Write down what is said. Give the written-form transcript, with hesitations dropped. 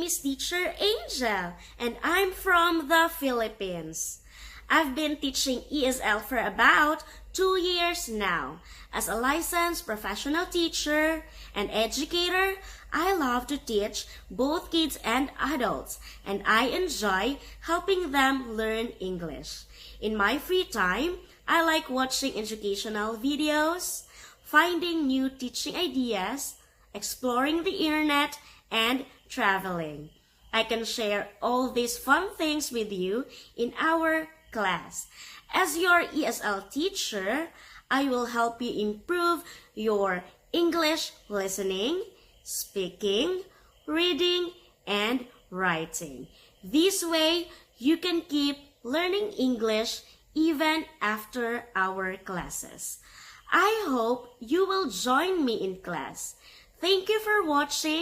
name is Teacher Angel, and I'm from the Philippines. I've been teaching ESL for about 2 years now. As a licensed professional teacher and educator, I love to teach both kids and adults, and I enjoy helping them learn English. In my free time, I like watching educational videos, finding new teaching ideas, exploring the internet, and traveling. I can share all these fun things with you in our class. As your ESL teacher, I will help you improve your English listening, speaking, reading, and writing. This way, you can keep learning English even after our classes. I hope you will join me in class. Thank you for watching.